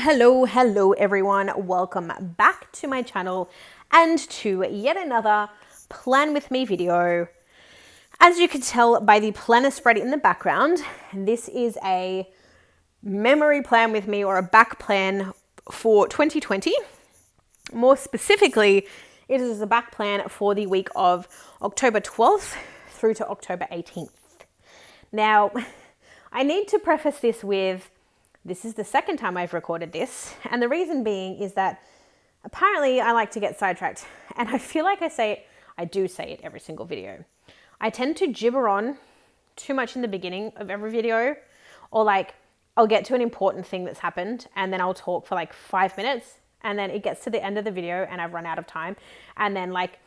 Hello everyone. Welcome back to my channel and to yet another plan with me video. As you can tell by the planner spread in the background, this is a memory plan with me, or a back plan for 2020. More specifically, it is a back plan for the week of October 12th through to October 18th. Now, I need to preface this with, this is the second time I've recorded this, and the reason being is that apparently I like to get sidetracked, and I feel like I do say it every single video. I tend to gibber on too much in the beginning of every video, or like I'll get to an important thing that's happened and then I'll talk for like 5 minutes, and then it gets to the end of the video and I've run out of time, and then like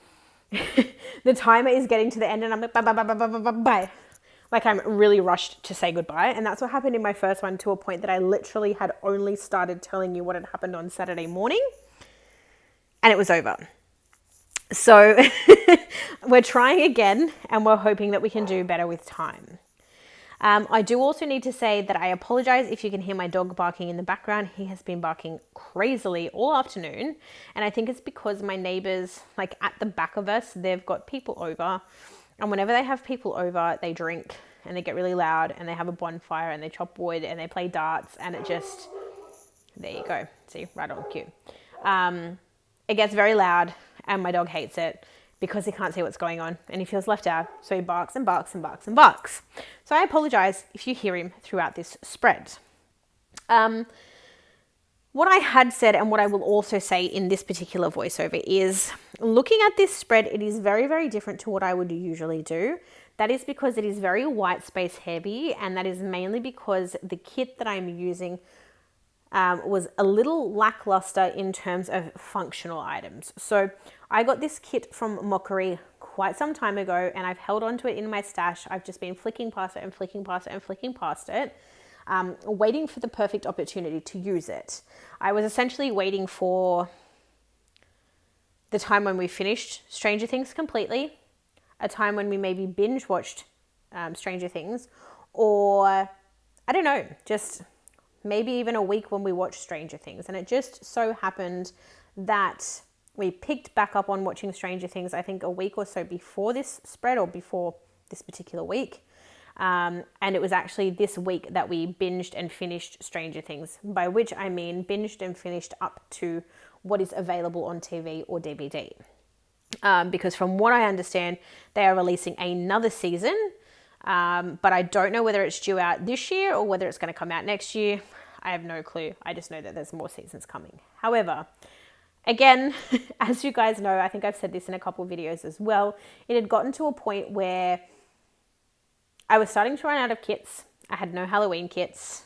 the timer is getting to the end and I'm like bye. Like I'm really rushed to say goodbye. And that's what happened in my first one, to a point that I literally had only started telling you what had happened on Saturday morning and it was over. So we're trying again and we're hoping that we can do better with time. I do also need to say that I apologize if you can hear my dog barking in the background. He has been barking crazily all afternoon. And I think it's because my neighbors, like at the back of us, they've got people over. And whenever they have people over, they drink and they get really loud and they have a bonfire and they chop wood and they play darts, and it just, there you go. See, right on cue. It gets very loud and my dog hates it because he can't see what's going on and he feels left out. So he barks and barks and barks and barks. So I apologize if you hear him throughout this spread. What I had said, and what I will also say in this particular voiceover, is looking at this spread, it is very, very different to what I would usually do. That is because it is very white space heavy, and that is mainly because the kit that I'm using was a little lackluster in terms of functional items. So I got this kit from Mockery quite some time ago, and I've held on to it in my stash. I've just been flicking past it and flicking past it and flicking past it. Waiting for the perfect opportunity to use it. I was essentially waiting for the time when we finished Stranger Things completely, a time when we maybe binge watched Stranger Things, or I don't know, just maybe even a week when we watched Stranger Things. And it just so happened that we picked back up on watching Stranger Things, I think a week or so before this spread, or before this particular week. And it was actually this week that we binged and finished Stranger Things, by which I mean binged and finished up to what is available on TV or DVD. Because from what I understand, they are releasing another season, but I don't know whether it's due out this year or whether it's going to come out next year. I have no clue. I just know that there's more seasons coming. However, again, as you guys know, I think I've said this in a couple of videos as well, it had gotten to a point where I was starting to run out of kits. I had no Halloween kits.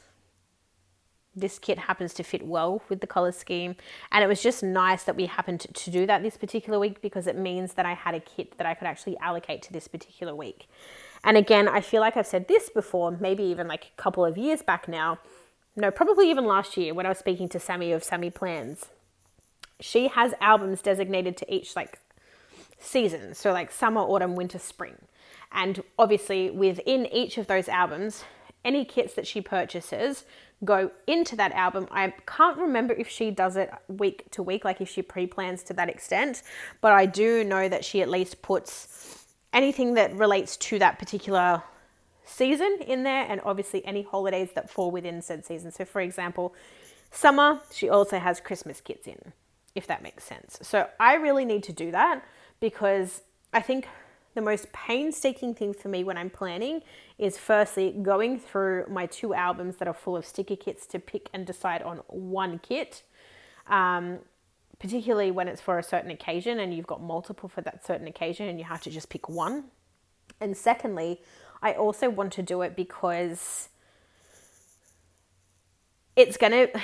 This kit happens to fit well with the color scheme. And it was just nice that we happened to do that this particular week, because it means that I had a kit that I could actually allocate to this particular week. And again, I feel like I've said this before, maybe even like a couple of years back now. No, probably even last year when I was speaking to Sammy of Sammy Plans. She has albums designated to each like season. So like summer, autumn, winter, spring. And obviously within each of those albums, any kits that she purchases go into that album. I can't remember if she does it week to week, like if she pre-plans to that extent, but I do know that she at least puts anything that relates to that particular season in there, and obviously any holidays that fall within said season. So for example, summer, she also has Christmas kits in, if that makes sense. So I really need to do that, because I think the most painstaking thing for me when I'm planning is firstly going through my 2 albums that are full of sticker kits to pick and decide on one kit, particularly when it's for a certain occasion and you've got multiple for that certain occasion and you have to just pick one. And secondly, I also want to do it because it's going to,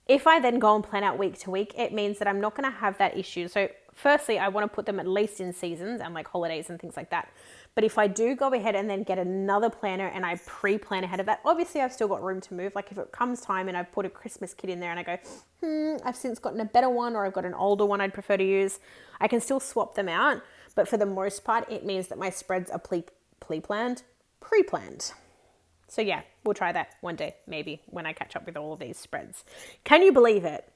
if I then go and plan out week to week, it means that I'm not going to have that issue. So firstly, I want to put them at least in seasons and like holidays and things like that. But if I do go ahead and then get another planner and I pre-plan ahead of that, obviously I've still got room to move. Like if it comes time and I've put a Christmas kit in there and I go, I've since gotten a better one, or I've got an older one I'd prefer to use, I can still swap them out. But for the most part, it means that my spreads are pre-planned. So yeah, we'll try that one day, maybe, when I catch up with all of these spreads. Can you believe it?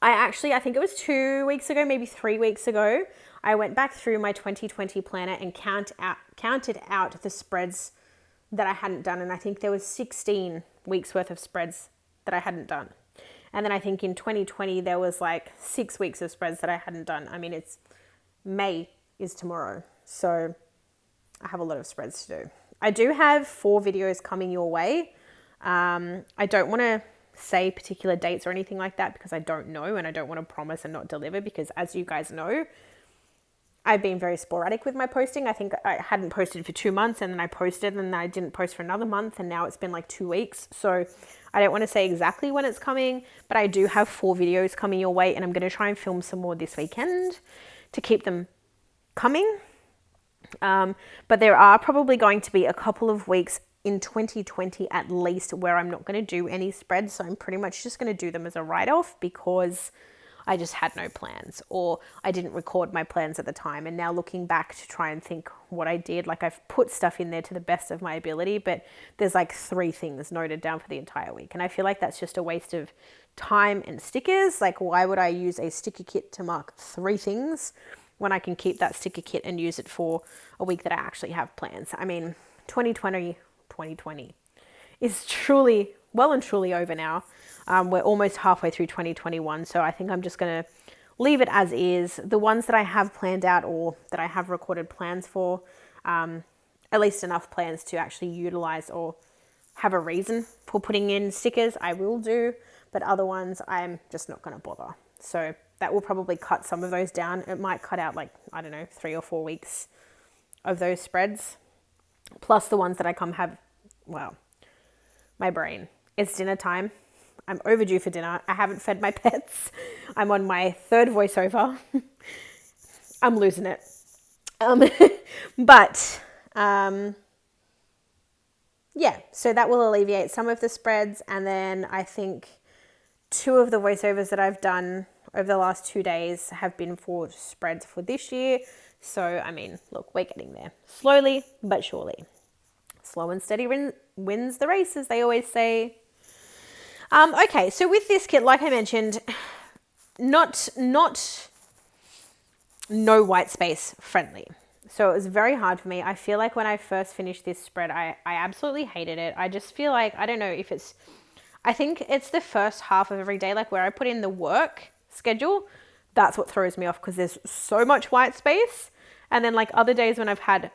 I think it was 2 weeks ago, maybe 3 weeks ago, I went back through my 2020 planner and counted out the spreads that I hadn't done. And I think there was 16 weeks worth of spreads that I hadn't done. And then I think in 2020, there was like 6 weeks of spreads that I hadn't done. I mean, it's May is tomorrow. So I have a lot of spreads to do. I do have 4 videos coming your way. I don't want to say particular dates or anything like that because I don't know, and I don't want to promise and not deliver because, as you guys know, I've been very sporadic with my posting. I think I hadn't posted for 2 months, and then I posted, and then I didn't post for another month, and now it's been like 2 weeks. So I don't want to say exactly when it's coming, but I do have 4 videos coming your way, and I'm going to try and film some more this weekend to keep them coming. But there are probably going to be a couple of weeks in 2020 at least where I'm not going to do any spreads. So I'm pretty much just going to do them as a write-off because I just had no plans, or I didn't record my plans at the time. And now looking back to try and think what I did, like I've put stuff in there to the best of my ability, but there's like 3 things noted down for the entire week. And I feel like that's just a waste of time and stickers. Like, why would I use a sticker kit to mark 3 things when I can keep that sticker kit and use it for a week that I actually have plans? I mean, 2020 is truly, well and truly over now. We're almost halfway through 2021. So I think I'm just going to leave it as is. The ones that I have planned out or that I have recorded plans for, at least enough plans to actually utilize or have a reason for putting in stickers, I will do. But other ones, I'm just not going to bother. So that will probably cut some of those down. It might cut out like, I don't know, 3 or 4 weeks of those spreads. Plus the ones that I well, my brain. It's dinner time. I'm overdue for dinner. I haven't fed my pets. I'm on my 3rd voiceover. I'm losing it. Yeah, so that will alleviate some of the spreads. And then I think 2 of the voiceovers that I've done over the last 2 days have been for spreads for this year. So, I mean, look, we're getting there. Slowly but surely. Slow and steady wins the race, as they always say. Okay, so with this kit, like I mentioned, not no white space friendly. So it was very hard for me. I feel like when I first finished this spread, I absolutely hated it. I just feel like, I don't know if it's, I think it's the first half of every day, like where I put in the work schedule, that's what throws me off because there's so much white space. And then like other days when I've had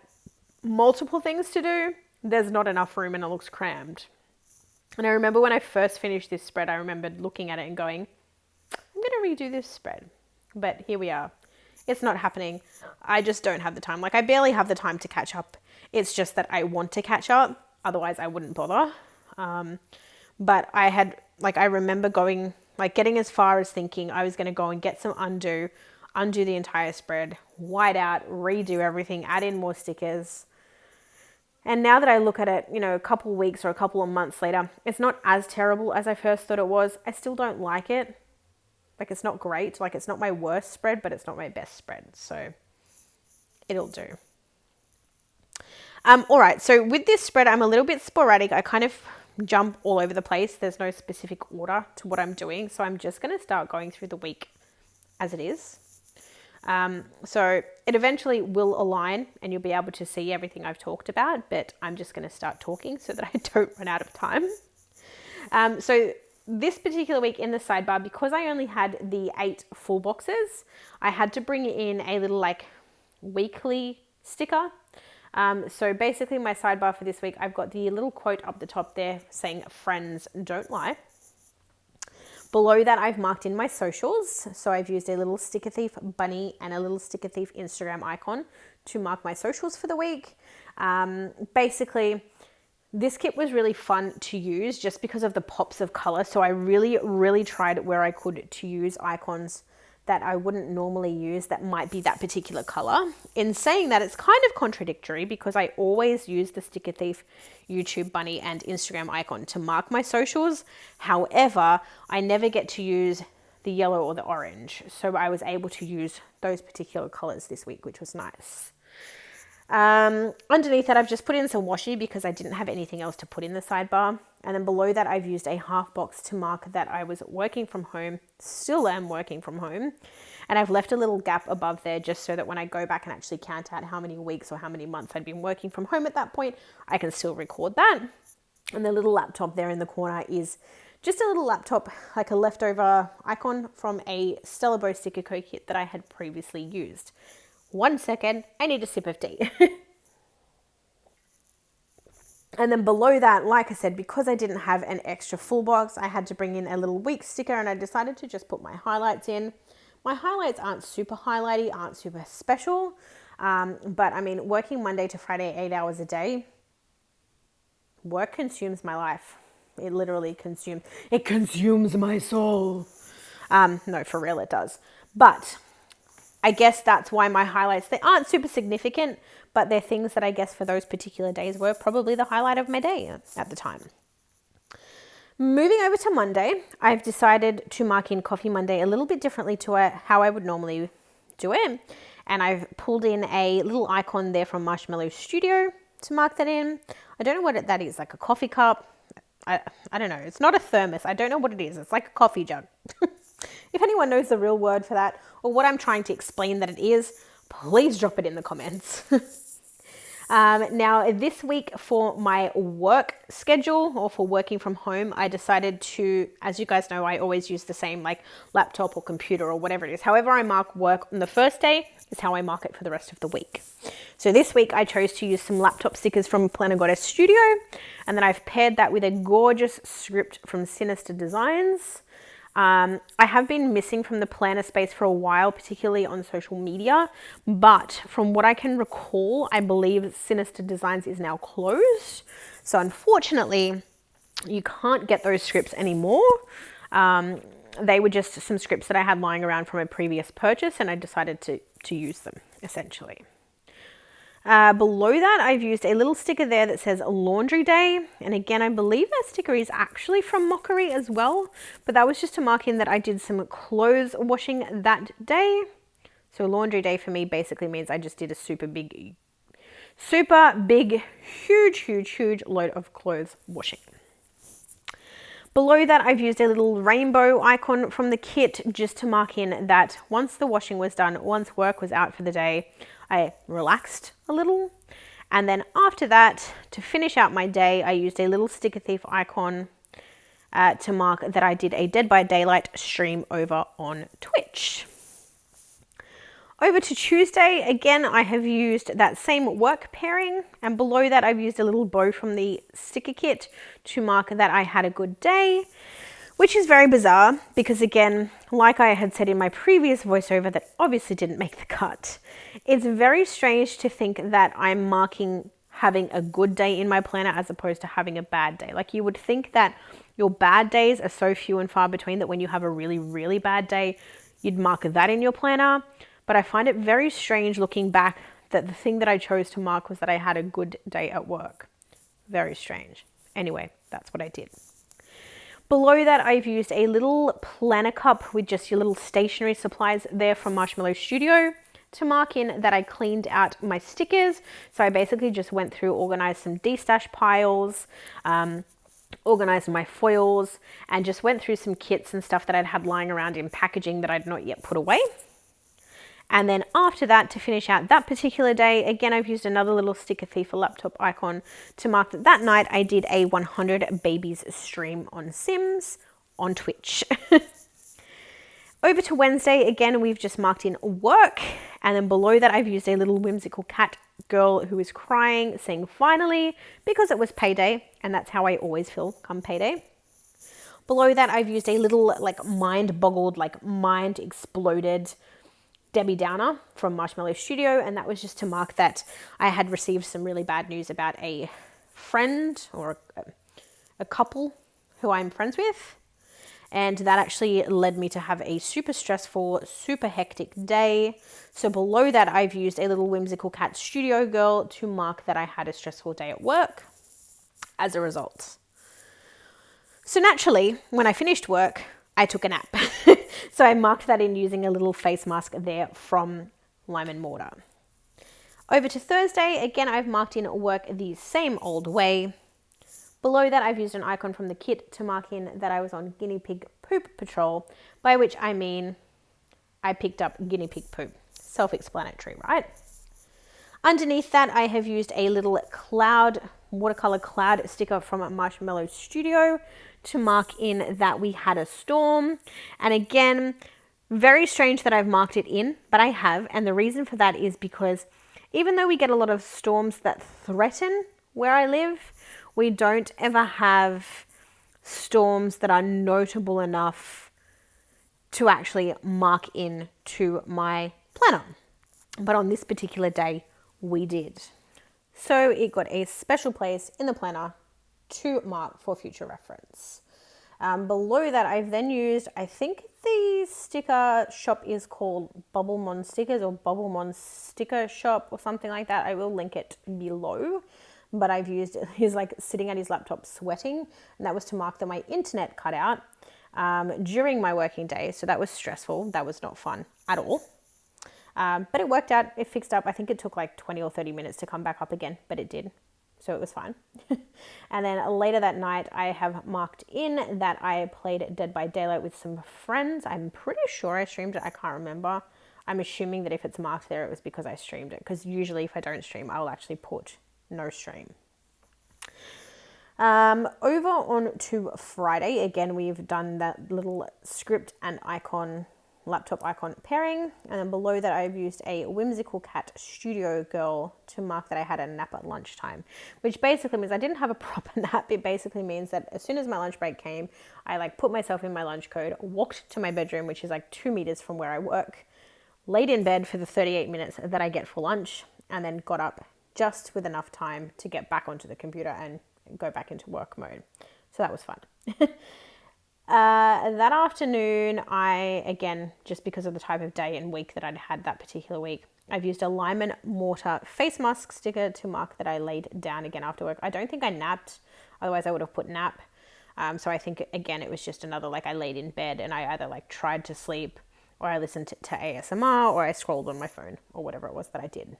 multiple things to do, there's not enough room and it looks crammed. And I remember when I first finished this spread, I remembered looking at it and going, I'm going to redo this spread. But here we are. It's not happening. I just don't have the time. Like I barely have the time to catch up. It's just that I want to catch up. Otherwise I wouldn't bother. But I remember getting as far as thinking I was going to go and get some undo the entire spread, white out, redo everything, add in more stickers. And now that I look at it, a couple of weeks or a couple of months later, it's not as terrible as I first thought it was. I still don't like it. Like, it's not great. Like, it's not my worst spread, but it's not my best spread. So it'll do. All right. So with this spread, I'm a little bit sporadic. I kind of jump all over the place. There's no specific order to what I'm doing. So I'm just going to start going through the week as it is. So it eventually will align and you'll be able to see everything I've talked about, but I'm just going to start talking so that I don't run out of time. So this particular week in the sidebar, because I only had the 8 full boxes, I had to bring in a little like weekly sticker. So basically my sidebar for this week, I've got the little quote up the top there saying friends don't lie. Below that, I've marked in my socials. So I've used a little Sticker Thief bunny and a little Sticker Thief Instagram icon to mark my socials for the week. Basically, this kit was really fun to use just because of the pops of color. So I really, really tried where I could to use icons that I wouldn't normally use that might be that particular color. In saying that, it's kind of contradictory because I always use the Sticker Thief YouTube bunny and Instagram icon to mark my socials. However, I never get to use the yellow or the orange. So I was able to use those particular colors this week, which was nice. Underneath that, I've just put in some washi because I didn't have anything else to put in the sidebar. And then below that, I've used a half box to mark that I was working from home, still am working from home. And I've left a little gap above there just so that when I go back and actually count out how many weeks or how many months I'd been working from home at that point, I can still record that. And the little laptop there in the corner is just a little laptop, like a leftover icon from a Stella Bow Sticker Co kit that I had previously used. 1 second, I need a sip of tea. And then below that, like I said, because I didn't have an extra full box, I had to bring in a little week sticker, and I decided to just put my highlights in. My highlights aren't super highlighty, aren't super special, but I mean, working Monday to Friday, 8 hours a day, work consumes my life. It literally consumes my soul. No, for real, it does. But I guess that's why my highlights, they aren't super significant, but they're things that I guess for those particular days were probably the highlight of my day at the time. Moving over to Monday, I've decided to mark in Coffee Monday a little bit differently to how I would normally do it. And I've pulled in a little icon there from Marshmallow Studio to mark that in. I don't know what that is, like a coffee cup. I don't know. It's not a thermos. I don't know what it is. It's like a coffee jug. If anyone knows the real word for that or what I'm trying to explain that it is, please drop it in the comments. Now, this week for my work schedule or for working from home, I decided to, as you guys know, I always use the same like laptop or computer or whatever it is. However I mark work on the first day is how I mark it for the rest of the week. So this week I chose to use some laptop stickers from Planner Goddess Studio, and then I've paired that with a gorgeous script from Sinister Designs. I have been missing from the planner space for a while, particularly on social media, but from what I can recall, I believe Sinister Designs is now closed. So unfortunately, you can't get those scripts anymore. They were just some scripts that I had lying around from a previous purchase, and I decided to use them, essentially. Below that, I've used a little sticker there that says Laundry Day. And again, I believe that sticker is actually from Mockery as well. But that was just to mark in that I did some clothes washing that day. So Laundry Day for me basically means I just did a super big, huge load of clothes washing. Below that, I've used a little rainbow icon from the kit just to mark in that once the washing was done, once work was out for the day, I relaxed a little. And then after that, to finish out my day, I used a little Sticker Thief icon to mark that I did a Dead by Daylight stream over on Twitch. Over to Tuesday, again, I have used that same work pairing, and below that I've used a little bow from the sticker kit to mark that I had a good day, which is very bizarre because, again, like I had said in my previous voiceover that obviously didn't make the cut, it's very strange to think that I'm marking having a good day in my planner as opposed to having a bad day. Like, you would think that your bad days are so few and far between that when you have a really bad day, you'd mark that in your planner. But I find it very strange looking back that the thing that I chose to mark was that I had a good day at work. Very strange. Anyway, that's what I did. Below that, I've used a little planner cup with just your little stationery supplies there from Marshmallow Studio to mark in that I cleaned out my stickers. So I basically just went through, organized some destash piles, organized my foils, and just went through some kits and stuff that I'd had lying around in packaging that I'd not yet put away. And then after that, to finish out that particular day, again, I've used another little Sticker Thief laptop icon to mark that that night I did a 100 Babies stream on Sims on Twitch. Over to Wednesday, again, we've just marked in work. And then below that, I've used a little whimsical cat girl who is crying, saying finally, because it was payday. And that's how I always feel come payday. Below that, I've used a little like mind-boggled, like mind exploded Debbie Downer from Marshmallow Studio, and that was just to mark that I had received some really bad news about a friend or a couple who I'm friends with, and that actually led me to have a super stressful, super hectic day. So below that, I've used a little whimsical cat studio girl to mark that I had a stressful day at work as a result. So naturally, when I finished work, I took a nap. So I marked that in using a little face mask there from Lime and Mortar. Over to Thursday, again, I've marked in work the same old way. Below that, I've used an icon from the kit to mark in that I was on guinea pig poop patrol, by which I mean I picked up guinea pig poop. Self-explanatory, right? Underneath that, I have used a little watercolor cloud sticker from Marshmallow Studio to mark in that we had a storm. And again, very strange that I've marked it in, but I have. And the reason for that is because even though we get a lot of storms that threaten where I live, we don't ever have storms that are notable enough to actually mark in to my planner. But on this particular day, we did. So it got a special place in the planner to mark for future reference. Below that, I've then used, I think the sticker shop is called Bubblemon Stickers or Bubblemon Sticker Shop or something like that. I will link it below. But I've used, he's like sitting at his laptop sweating, and that was to mark that my internet cut out during my working day. So that was stressful. That was not fun at all. But it worked out. It fixed up. I think it took like 20 or 30 minutes to come back up again, but it did. So it was fine. And then later that night, I have marked in that I played Dead by Daylight with some friends. I'm pretty sure I streamed it. I can't remember. I'm assuming that if it's marked there, it was because I streamed it. Because usually if I don't stream, I'll actually put no stream. Over on to Friday, again, we've done that little script and icon, laptop icon pairing. And then below that, I've used a Whimsical Cat Studio Girl to mark that I had a nap at lunchtime, which basically means I didn't have a proper nap. It basically means that as soon as my lunch break came, I like put myself in my lunch coat, walked to my bedroom, which is like 2 meters from where I work, laid in bed for the 38 minutes that I get for lunch, and then got up just with enough time to get back onto the computer and go back into work mode. So that was fun. That afternoon, again, just because of the type of day and week that I'd had that particular week, I've used a Lyman Mortar face mask sticker to mark that I laid down again after work. I don't think I napped, otherwise I would have put nap. So I think, again, it was just another, like, I laid in bed and I either like tried to sleep, or I listened to ASMR, or I scrolled on my phone, or whatever it was that I did.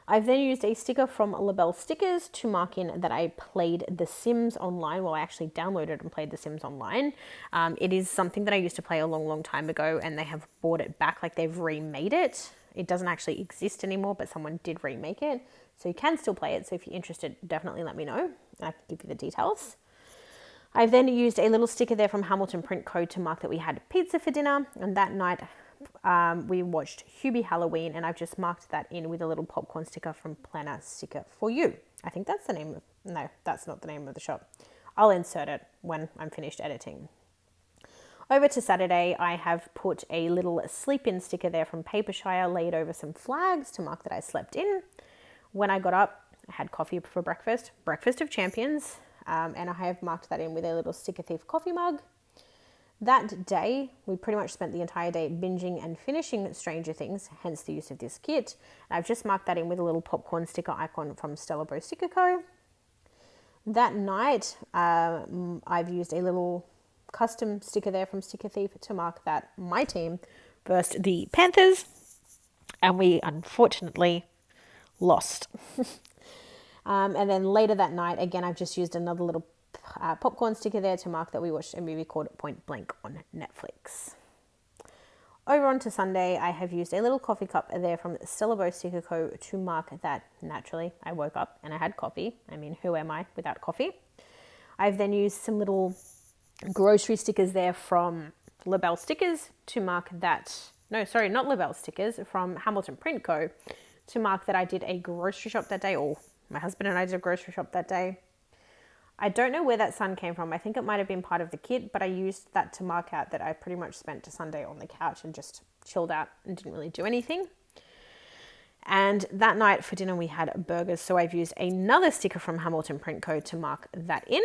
I've then used a sticker from Labelle Stickers to mark in that I played The Sims online. Well, I actually downloaded and played The Sims online. It is something that I used to play a long, long time ago, and they have brought it back, like they've remade it. It doesn't actually exist anymore, but someone did remake it. So you can still play it. So if you're interested, definitely let me know, and I can give you the details. I've then used a little sticker there from Hamilton Print Co. to mark that we had pizza for dinner, and that night we watched Hubie Halloween, and I've just marked that in with a little popcorn sticker from Planner Sticker for You. I think that's the name of, no, that's not the name of the shop. I'll insert it when I'm finished editing. Over to Saturday, I have put a little sleep-in sticker there from Papershire, laid over some flags to mark that I slept in. When I got up, I had coffee for breakfast of champions, and I have marked that in with a little Sticker Thief coffee mug. That day, we pretty much spent the entire day binging and finishing Stranger Things, hence the use of this kit. I've just marked that in with a little popcorn sticker icon from Stella Bow Sticker Co. That night, I've used a little custom sticker there from Sticker Thief to mark that my team versed the Panthers, and we unfortunately lost. And then later that night, again, I've just used another little popcorn sticker there to mark that we watched a movie called Point Blank on Netflix. Over on to Sunday, I have used a little coffee cup there from Stella Bow Sticker Co. to mark that naturally I woke up and I had coffee. I mean, who am I without coffee? I've then used some little grocery stickers there from Labelle Stickers to mark that, no, sorry, not Labelle Stickers, from Hamilton Print Co. to mark that I did a grocery shop that day, or my husband and I did a grocery shop that day. I don't know where that sun came from. I think it might have been part of the kit, but I used that to mark out that I pretty much spent a Sunday on the couch and just chilled out and didn't really do anything. And that night for dinner we had burgers, so I've used another sticker from Hamilton Print Co. to mark that in.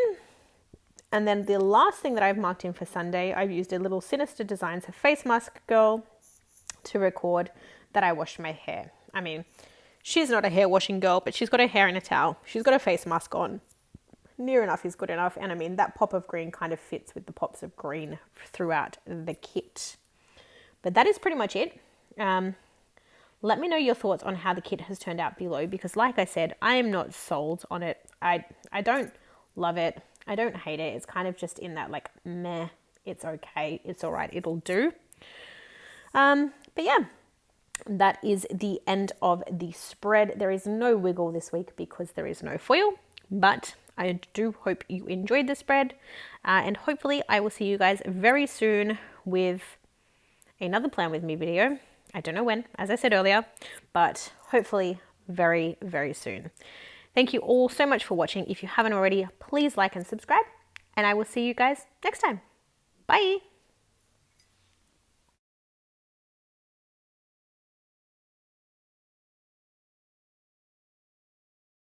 And then the last thing that I've marked in for Sunday, I've used a little Sinister Designs face mask girl to record that I washed my hair. I mean, she's not a hair washing girl, but she's got her hair in a towel. She's got a face mask on. Near enough is good enough. And I mean, that pop of green kind of fits with the pops of green throughout the kit. But that is pretty much it. Let me know your thoughts on how the kit has turned out below, because like I said, I am not sold on it. I don't love it. I don't hate it. It's kind of just in that like, meh, it's okay. It's all right. It'll do. But yeah, that is the end of the spread. There is no wiggle this week because there is no foil, but I do hope you enjoyed the spread, and hopefully I will see you guys very soon with another Plan With Me video. I don't know when, as I said earlier, but hopefully very, very soon. Thank you all so much for watching. If you haven't already, please like and subscribe, and I will see you guys next time. Bye.